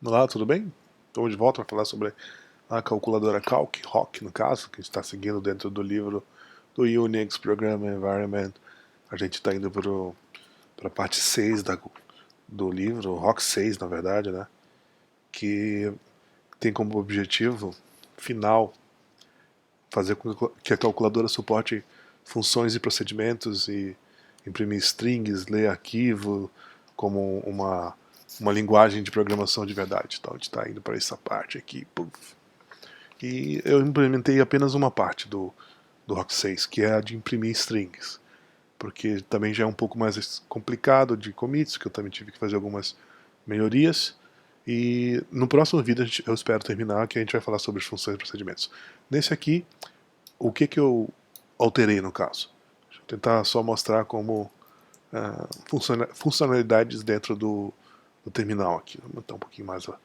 Olá, tudo bem? Estamos de volta para falar sobre a calculadora Calc, ROC no caso, que está seguindo dentro do livro do Unix Program Environment. A gente está indo para a parte 6 do livro, ROC 6 na verdade, né? Que tem como objetivo final fazer com que a calculadora suporte funções e procedimentos e imprimir strings, ler arquivo como uma linguagem de programação de verdade. Então a gente está indo para essa parte aqui. Puff. E eu implementei apenas uma parte do Rock 6, que é a de imprimir strings, porque também já é um pouco mais complicado de commits, que eu também tive que fazer algumas melhorias. E no próximo vídeo eu espero terminar, que a gente vai falar sobre as funções e procedimentos. Nesse aqui, o que eu alterei no caso? Deixa eu tentar só mostrar como funcionalidades dentro do terminal aqui. Vou aumentar um pouquinho mais o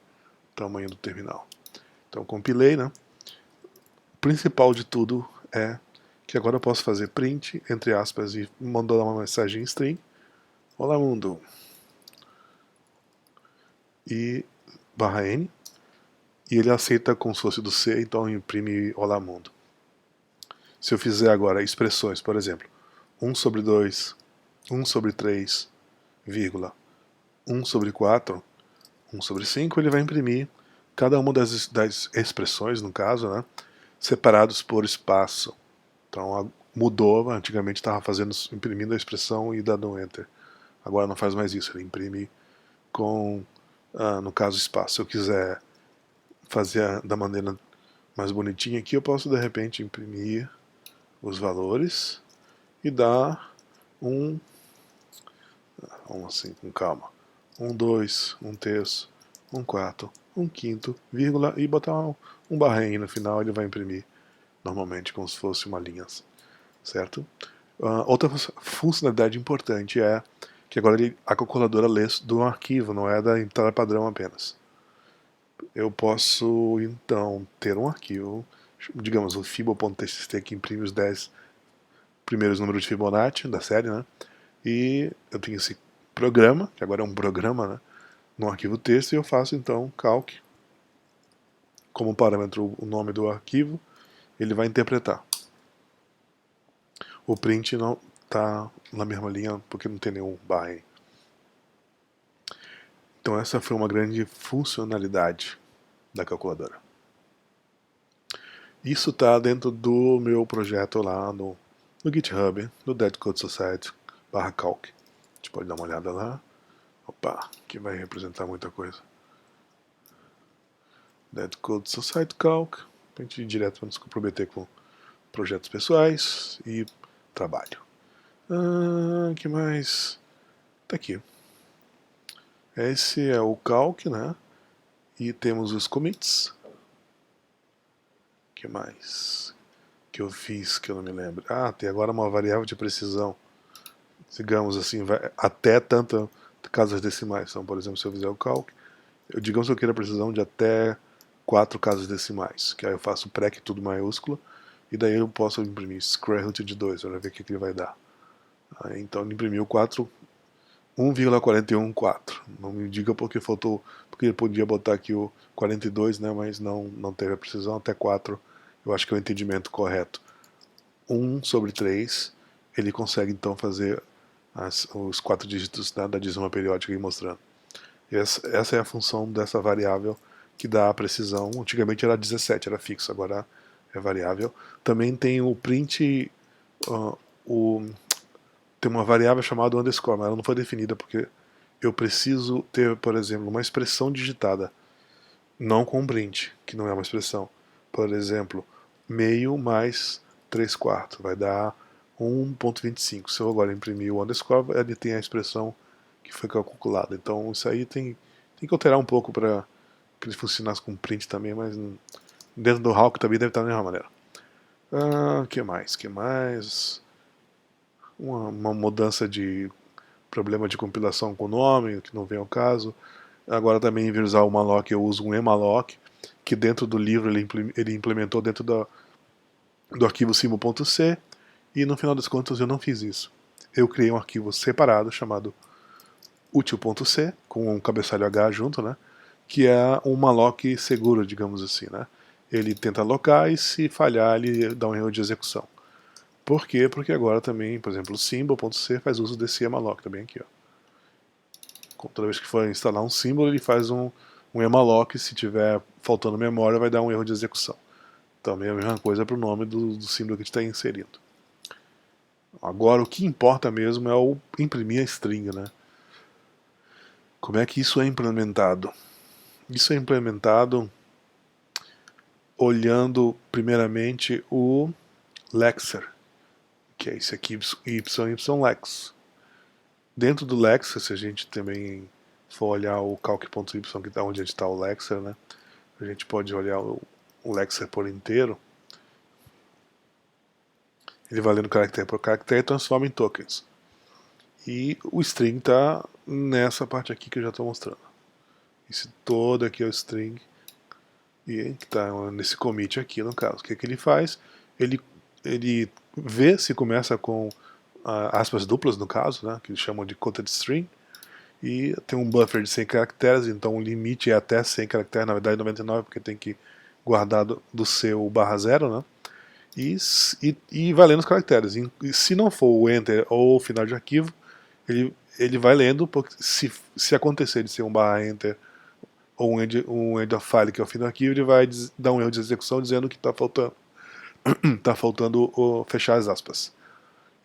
tamanho do terminal. Então compilei, né? O principal de tudo é que agora eu posso fazer print, entre aspas, e mandar uma mensagem em string. Olá mundo. E barra N. E ele aceita como se fosse do C, então imprime Olá mundo. Se eu fizer agora expressões, por exemplo, 1 sobre 2, 1 sobre 3, vírgula, 1 sobre 4, 1 sobre 5, ele vai imprimir cada uma das expressões, no caso, né, separados por espaço. Então mudou, antigamente estava imprimindo a expressão e dando um Enter. Agora não faz mais isso, ele imprime com, no caso, espaço. Se eu quiser fazer da maneira mais bonitinha aqui, eu posso de repente imprimir os valores e dar vamos assim, com calma, 2, 1/3, 1/4, 1/5, vírgula, e botar um barrinho no final, ele vai imprimir normalmente como se fosse uma linha, certo? Outra funcionalidade importante é que agora a calculadora lê do arquivo, não é da entrada padrão apenas. Eu posso então ter um arquivo, digamos o fibo.txt, que imprime os 10 primeiros números de Fibonacci da série, né? E eu tenho esse programa, que agora é um programa, né, no arquivo texto, e eu faço então calc como parâmetro o nome do arquivo, ele vai interpretar. O print não está na mesma linha porque não tem nenhum barra aí. Então essa foi uma grande funcionalidade da calculadora. Isso está dentro do meu projeto lá no GitHub, no Dead Code Society /calc. A gente pode dar uma olhada lá. Opa, que vai representar muita coisa. Dead Code Society Calc, para a gente ir direto para nos comprometer com projetos pessoais e trabalho. Que mais? Tá aqui. Esse é o calc, né? E temos os commits. Que mais? Que eu fiz que eu não me lembro. Tem agora uma variável de precisão. Digamos assim, vai até tantas casas decimais. Então, por exemplo, se eu fizer o calc, digamos que eu queira precisão de até 4 casas decimais. Que aí eu faço prec tudo maiúsculo. E daí eu posso imprimir square root de 2 para ver o que ele vai dar. Aí, então ele imprimiu 1,414. Não me diga porque faltou, porque ele podia botar aqui o 42, né, mas não teve a precisão, até 4 eu acho que é o entendimento correto. 1 sobre 3, ele consegue então fazer os 4 dígitos da dízima periódica aí mostrando. Essa é a função dessa variável que dá a precisão. Antigamente era 17, era fixo, agora é variável. Também tem o print, tem uma variável chamada underscore, mas ela não foi definida porque eu preciso ter, por exemplo, uma expressão digitada, não com print, que não é uma expressão. Por exemplo, meio mais 3/4 vai dar 1,25. Se eu agora imprimir o underscore, ele tem a expressão que foi calculada. Então isso aí tem que alterar um pouco para que ele funcionasse com print também, mas dentro do Hawk também deve estar da mesma maneira. Que mais? Que mais? Uma mudança de problema de compilação com o nome, que não vem ao caso. Agora também, em vez de usar o malloc, eu uso um emalloc, que dentro do livro ele implementou dentro do arquivo simo.c, e no final das contas eu não fiz isso. Eu criei um arquivo separado chamado util.c, com um cabeçalho H junto, né, que é um malloc seguro, digamos assim, né? Ele tenta alocar e se falhar ele dá um erro de execução. Por quê? Porque agora também, por exemplo, o symbol.c faz uso desse emalloc também aqui, ó. Toda vez que for instalar um símbolo, ele faz um emalloc, se tiver faltando memória vai dar um erro de execução. Também é a mesma coisa para o nome do símbolo que a gente está inserindo. Agora o que importa mesmo é o imprimir a string, né? Como é que isso é implementado? Isso é implementado olhando primeiramente o lexer, que é esse aqui, ylex. Dentro do lexer, se a gente também for olhar o calc.y, que é onde está o lexer, né? A gente pode olhar o lexer por inteiro. Ele vai lendo caractere por caractere e transforma em tokens. E o string está nessa parte aqui que eu já estou mostrando. Esse todo aqui é o string, e que está nesse commit aqui no caso. O que ele faz? Ele vê se começa com aspas duplas no caso, né, que eles chamam de quoted string, e tem um buffer de 100 caracteres, então o limite é até 100 caracteres, na verdade 99, porque tem que guardar do seu /0, né? E vai lendo os caracteres. E se não for o enter ou o final de arquivo, ele vai lendo, porque se acontecer de ser um /enter ou um end of file, que é o fim do arquivo, ele vai dar um erro de execução dizendo que está faltando, fechar as aspas.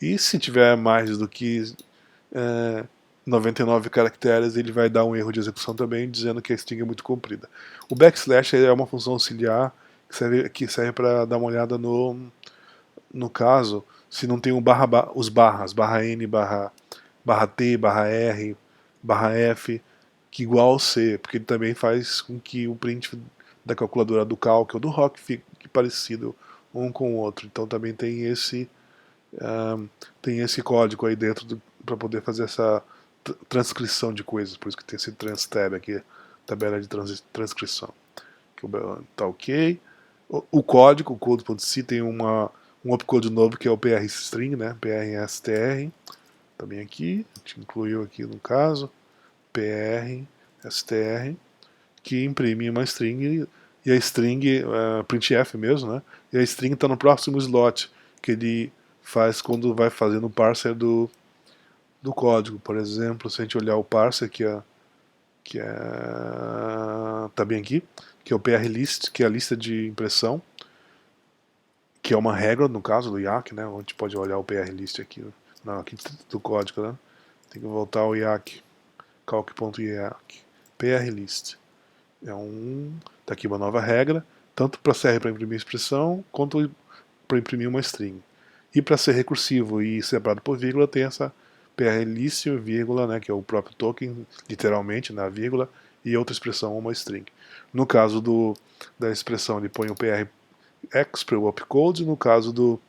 E se tiver mais do que 99 caracteres, ele vai dar um erro de execução também, dizendo que a string é muito comprida. O backslash é uma função auxiliar que serve para dar uma olhada no caso, se não tem os barras, /n, /t, /r, /f, que igual ao C, porque ele também faz com que o print da calculadora do calc ou do rock fique parecido um com o outro. Então também tem esse código aí dentro para poder fazer essa transcrição de coisas, por isso que tem esse transtab aqui, tabela de transcrição. Tá ok. O código, o code.c tem um opcode novo que é o prstring, né? prstr, também aqui, a gente incluiu aqui no caso, prstr, que imprime uma string, e a string, printf mesmo, né? E a string está no próximo slot, que ele faz quando vai fazendo o parser do código. Por exemplo, se a gente olhar o parser, tá bem aqui, que é o prlist, que é a lista de impressão, que é uma regra, no caso do IAC, né? A gente pode olhar o prlist aqui, não, aqui do código, né? Tem que voltar ao IAC, calc.IAC, prlist. Tá aqui uma nova regra, tanto serve para imprimir expressão, quanto para imprimir uma string. E para ser recursivo e separado por vírgula, tem essa prlist, vírgula, né, que é o próprio token, literalmente, na vírgula, e outra expressão, uma string. No caso da expressão, ele põe o prx para o opcode, no caso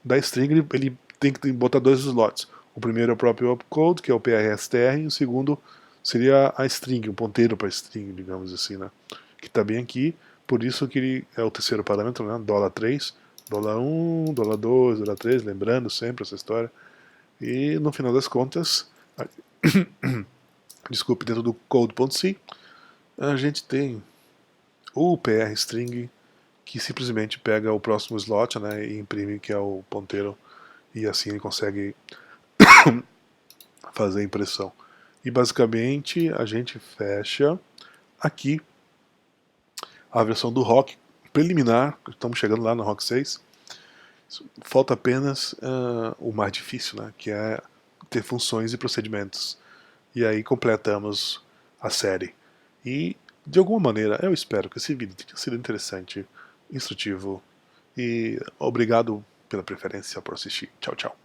da string, ele tem que botar dois slots. O primeiro é o próprio opcode, que é o prstr, e o segundo seria a string, o ponteiro para a string, digamos assim, né, que está bem aqui, por isso que ele é o terceiro parâmetro, né, $3, $1, $2, $3, lembrando sempre essa história. E no final das contas, desculpe, dentro do code.c, a gente tem o prstring, que simplesmente pega o próximo slot, né, e imprime, que é o ponteiro, e assim ele consegue fazer a impressão. E basicamente a gente fecha aqui a versão do rock preliminar, estamos chegando lá no rock 6. Falta apenas o mais difícil, né, que é ter funções e procedimentos. E aí completamos a série. E, de alguma maneira, eu espero que esse vídeo tenha sido interessante, instrutivo, e obrigado pela preferência por assistir. Tchau, tchau.